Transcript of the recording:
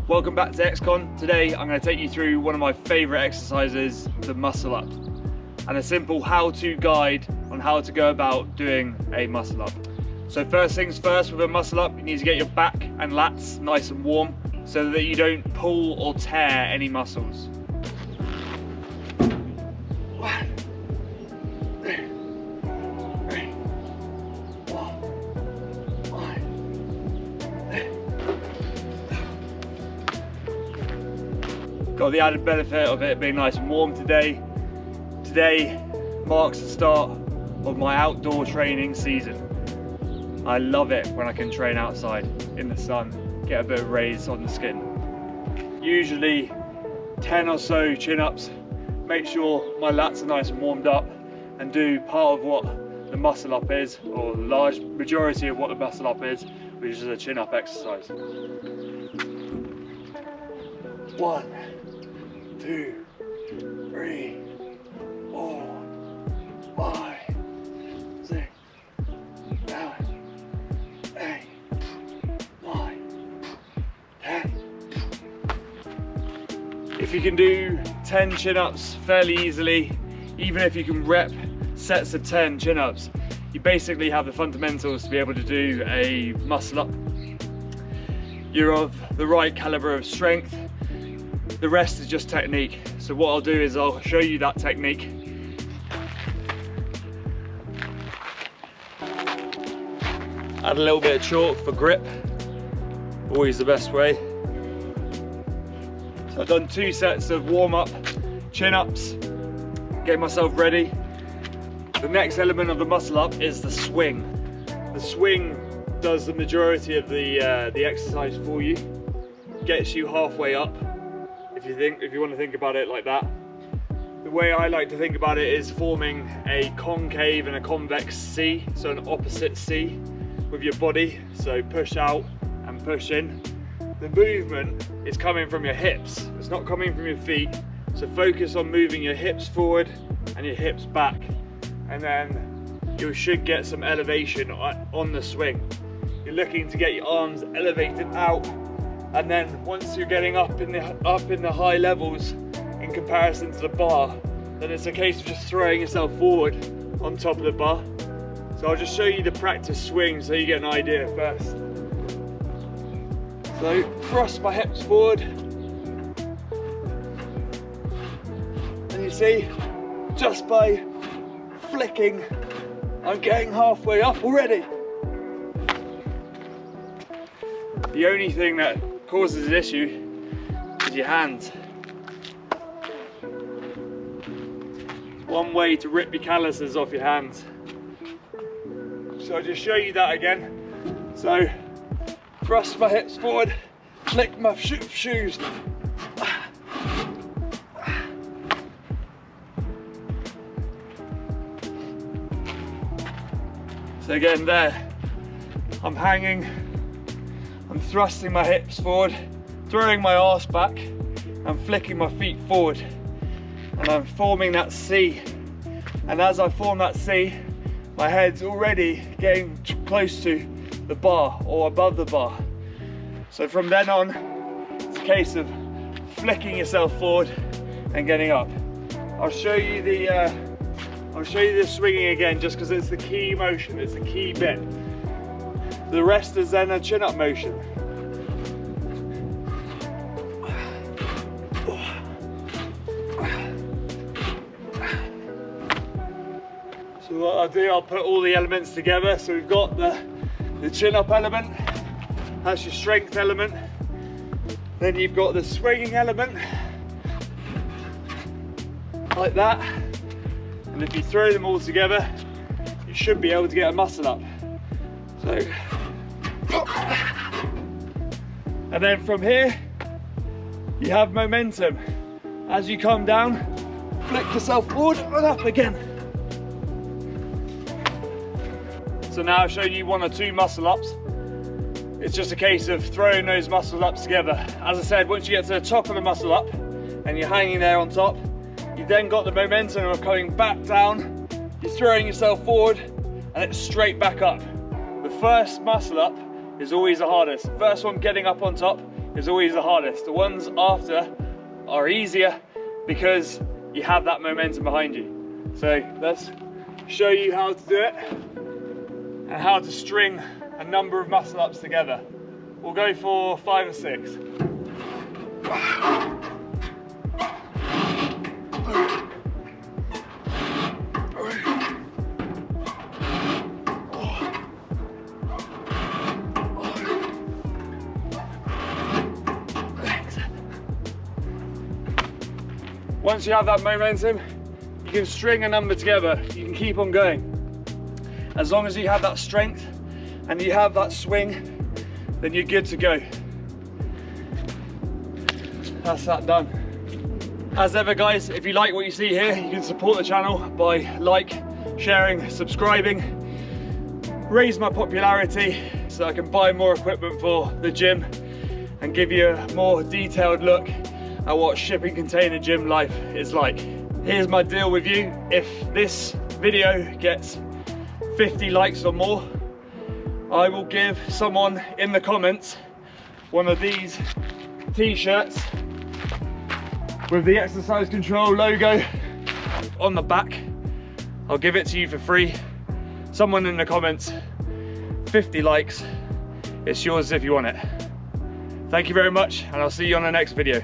Welcome back to XCon. Today I'm going to take you through one of my favourite exercises, the muscle up, and a simple how-to guide on how to go about doing a muscle up. So first things first, with a muscle up you need to get your back and lats nice and warm so that you don't pull or tear any muscles. Got the added benefit of it being nice and warm today. Today marks the start of my outdoor training season. I love it when I can train outside in the sun, get a bit of rays on the skin. Usually 10 or so chin-ups, make sure my lats are nice and warmed up, and do part of what the muscle up is, or the large majority of what the muscle up is, which is a chin-up exercise. 1, 2, 3, 4, 5, 6, 7, 8, 9, 10. If you can do 10 chin-ups fairly easily, even if you can rep sets of 10 chin-ups, you basically have the fundamentals to be able to do a muscle up. You're of the right caliber of strength. The rest is just technique. So what I'll do is I'll show you that technique. Add a little bit of chalk for grip, always the best way. So I've done 2 sets of warm-up chin-ups, getting myself ready. The next element of the muscle up is the swing. The swing does the majority of the exercise for you, gets you halfway up. If you want to think about it like that. The way I like to think about it is forming a concave and a convex C, so an opposite C with your body. So push out and push in. The movement is coming from your hips, it's not coming from your feet. So focus on moving your hips forward and your hips back, and then you should get some elevation on the swing. You're looking to get your arms elevated out, and then once you're getting up in the high levels in comparison to the bar, then it's a case of just throwing yourself forward on top of the bar. So I'll just show you the practice swing so you get an idea first. So thrust my hips forward, and you see, just by flicking, I'm getting halfway up already. The only thing that causes an issue is your hands. One way to rip your calluses off your hands. So I'll just show you that again. So thrust my hips forward, flick my shoes. So again there, I'm hanging, I'm thrusting my hips forward, throwing my arse back, and flicking my feet forward. And I'm forming that C. And as I form that C, my head's already getting close to the bar or above the bar. So from then on, it's a case of flicking yourself forward and getting up. I'll show you the swinging again, just because it's the key motion, it's the key bit. The rest is then a chin-up motion. So what I'll do, I'll put all the elements together. So we've got the chin-up element, that's your strength element. Then you've got the swinging element, like that. And if you throw them all together, you should be able to get a muscle up. So, and then from here, you have momentum. As you come down, flick yourself forward and up again. So now I've shown you 1 or 2 muscle ups. It's just a case of throwing those muscle ups together. As I said, once you get to the top of the muscle up and you're hanging there on top, you've then got the momentum of coming back down, you're throwing yourself forward, and it's straight back up. The first muscle up is always the hardest. The first one getting up on top is always the hardest. The ones after are easier because you have that momentum behind you. So let's show you how to do it and how to string a number of muscle ups together. We'll go for 5 or 6. Once you have that momentum, you can string a number together. You can keep on going. As long as you have that strength and you have that swing, then you're good to go. That's that done. As ever guys, if you like what you see here, you can support the channel by sharing, subscribing, raise my popularity so I can buy more equipment for the gym and give you a more detailed look at what shipping container gym life is like. Here's my deal with you. If this video gets 50 likes or more, I will give someone in the comments one of these t-shirts with the Exercise Control logo on the back. I'll give it to you for free. Someone in the comments, 50 likes, it's yours if you want it. Thank you very much, and I'll see you on the next video.